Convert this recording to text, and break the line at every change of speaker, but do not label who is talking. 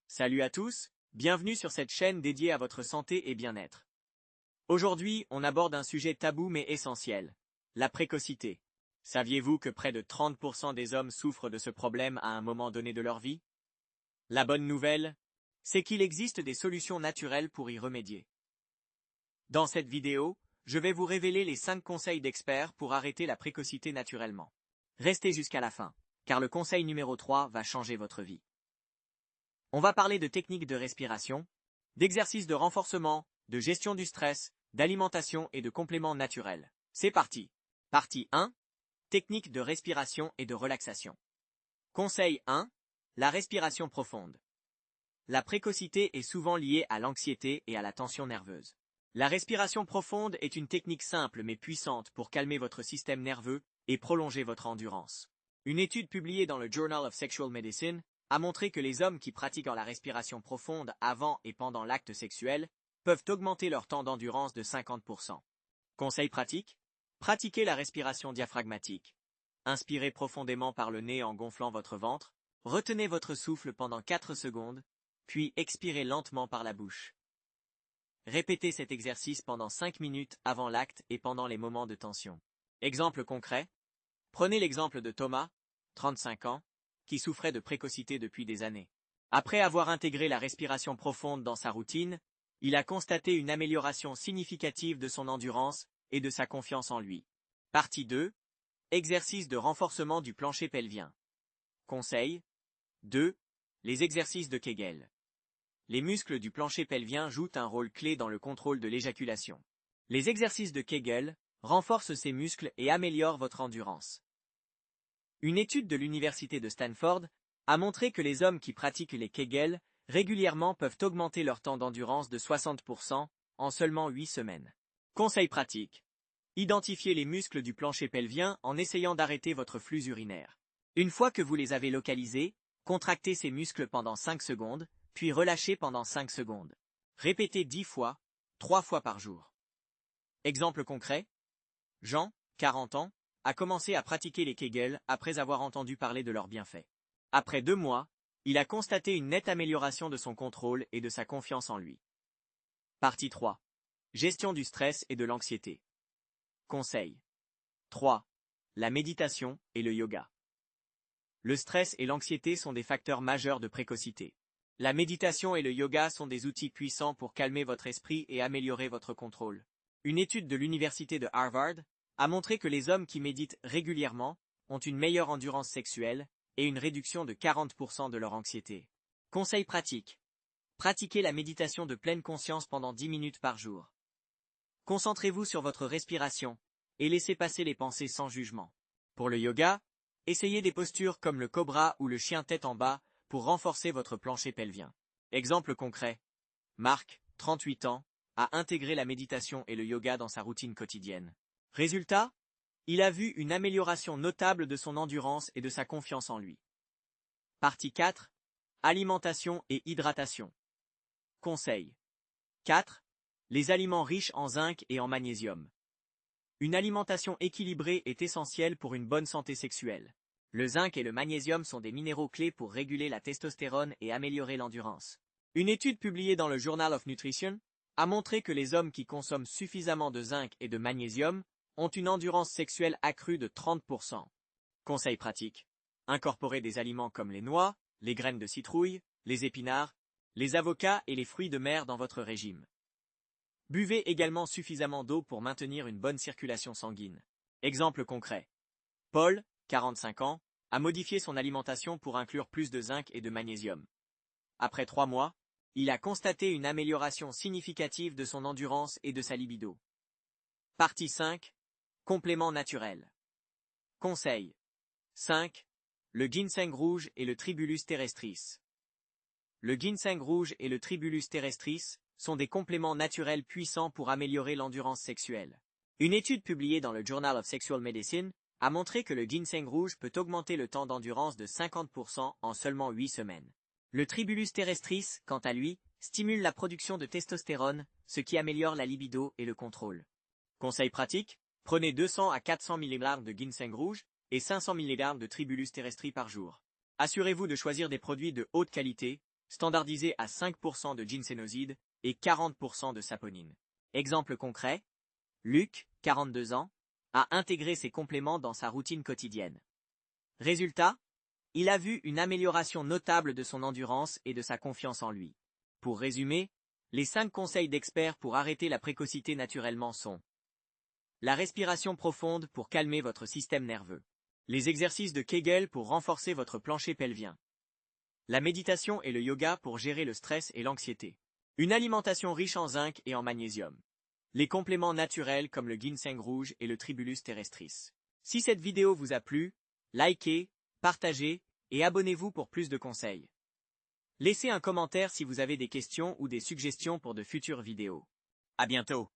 Salut à tous, bienvenue sur cette chaîne dédiée à votre santé et bien-être. Aujourd'hui, on aborde un sujet tabou mais essentiel, la précocité. Saviez-vous que près de 30% des hommes souffrent de ce problème à un moment donné de leur vie? La bonne nouvelle, c'est qu'il existe des solutions naturelles pour y remédier. Dans cette vidéo, je vais vous révéler les 5 conseils d'experts pour arrêter la précocité naturellement. Restez jusqu'à la fin, car le conseil numéro 3 va changer votre vie. On va parler de techniques de respiration, d'exercices de renforcement, de gestion du stress, d'alimentation et de compléments naturels. C'est parti. Partie 1. Techniques de respiration et de relaxation. Conseil 1. La respiration profonde. La précocité est souvent liée à l'anxiété et à la tension nerveuse. La respiration profonde est une technique simple mais puissante pour calmer votre système nerveux et prolonger votre endurance. Une étude publiée dans le Journal of Sexual Medicine a montré que les hommes qui pratiquent la respiration profonde avant et pendant l'acte sexuel peuvent augmenter leur temps d'endurance de 50%. Conseil pratique: pratiquez la respiration diaphragmatique. Inspirez profondément par le nez en gonflant votre ventre, retenez votre souffle pendant 4 secondes, puis expirez lentement par la bouche. Répétez cet exercice pendant 5 minutes avant l'acte et pendant les moments de tension. Exemple concret: prenez l'exemple de Thomas, 35 ans, qui souffrait de précocité depuis des années. Après avoir intégré la respiration profonde dans sa routine, il a constaté une amélioration significative de son endurance et de sa confiance en lui. Partie 2. Exercice de renforcement du plancher pelvien. Conseil 2. Les exercices de Kegel. Les muscles du plancher pelvien jouent un rôle clé dans le contrôle de l'éjaculation. Les exercices de Kegel renforcent ces muscles et améliorent votre endurance. Une étude de l'université de Stanford a montré que les hommes qui pratiquent les Kegel régulièrement peuvent augmenter leur temps d'endurance de 60% en seulement 8 semaines. Conseil pratique: identifiez les muscles du plancher pelvien en essayant d'arrêter votre flux urinaire. Une fois que vous les avez localisés, contractez ces muscles pendant 5 secondes, puis relâchez pendant 5 secondes. Répétez 10 fois, 3 fois par jour. Exemple concret: Jean, 40 ans, a commencé à pratiquer les Kegel après avoir entendu parler de leurs bienfaits. Après 2 mois, il a constaté une nette amélioration de son contrôle et de sa confiance en lui. Partie 3. Gestion du stress et de l'anxiété. Conseil 3. La méditation et le yoga. Le stress et l'anxiété sont des facteurs majeurs de précocité. La méditation et le yoga sont des outils puissants pour calmer votre esprit et améliorer votre contrôle. Une étude de l'université de Harvard a montré que les hommes qui méditent régulièrement ont une meilleure endurance sexuelle et une réduction de 40% de leur anxiété. Conseil pratique: pratiquez la méditation de pleine conscience pendant 10 minutes par jour. Concentrez-vous sur votre respiration et laissez passer les pensées sans jugement. Pour le yoga, essayez des postures comme le cobra ou le chien tête en bas pour renforcer votre plancher pelvien. Exemple concret: Marc, 38 ans, a intégré la méditation et le yoga dans sa routine quotidienne. Résultat: il a vu une amélioration notable de son endurance et de sa confiance en lui. Partie 4. Alimentation et hydratation. Conseil 4. Les aliments riches en zinc et en magnésium. Une alimentation équilibrée est essentielle pour une bonne santé sexuelle. Le zinc et le magnésium sont des minéraux clés pour réguler la testostérone et améliorer l'endurance. Une étude publiée dans le Journal of Nutrition a montré que les hommes qui consomment suffisamment de zinc et de magnésium ont une endurance sexuelle accrue de 30%. Conseil pratique: incorporez des aliments comme les noix, les graines de citrouille, les épinards, les avocats et les fruits de mer dans votre régime. Buvez également suffisamment d'eau pour maintenir une bonne circulation sanguine. Exemple concret: Paul, 45 ans, a modifié son alimentation pour inclure plus de zinc et de magnésium. Après 3 mois, il a constaté une amélioration significative de son endurance et de sa libido. Partie 5. Compléments naturels. Conseil 5. Le ginseng rouge et le Tribulus terrestris. Le ginseng rouge et le Tribulus terrestris sont des compléments naturels puissants pour améliorer l'endurance sexuelle. Une étude publiée dans le Journal of Sexual Medicine a montré que le ginseng rouge peut augmenter le temps d'endurance de 50% en seulement 8 semaines. Le Tribulus terrestris, quant à lui, stimule la production de testostérone, ce qui améliore la libido et le contrôle. Conseil pratique: prenez 200 à 400 mg de ginseng rouge et 500 mg de Tribulus terrestris par jour. Assurez-vous de choisir des produits de haute qualité, standardisé à 5% de ginsénoside et 40% de saponine. Exemple concret, Luc, 42 ans, a intégré ces compléments dans sa routine quotidienne. Résultat, il a vu une amélioration notable de son endurance et de sa confiance en lui. Pour résumer, les 5 conseils d'experts pour arrêter la précocité naturellement sont: la respiration profonde pour calmer votre système nerveux, les exercices de Kegel pour renforcer votre plancher pelvien, la méditation et le yoga pour gérer le stress et l'anxiété, une alimentation riche en zinc et en magnésium, les compléments naturels comme le ginseng rouge et le Tribulus terrestris. Si cette vidéo vous a plu, likez, partagez et abonnez-vous pour plus de conseils. Laissez un commentaire si vous avez des questions ou des suggestions pour de futures vidéos. À bientôt.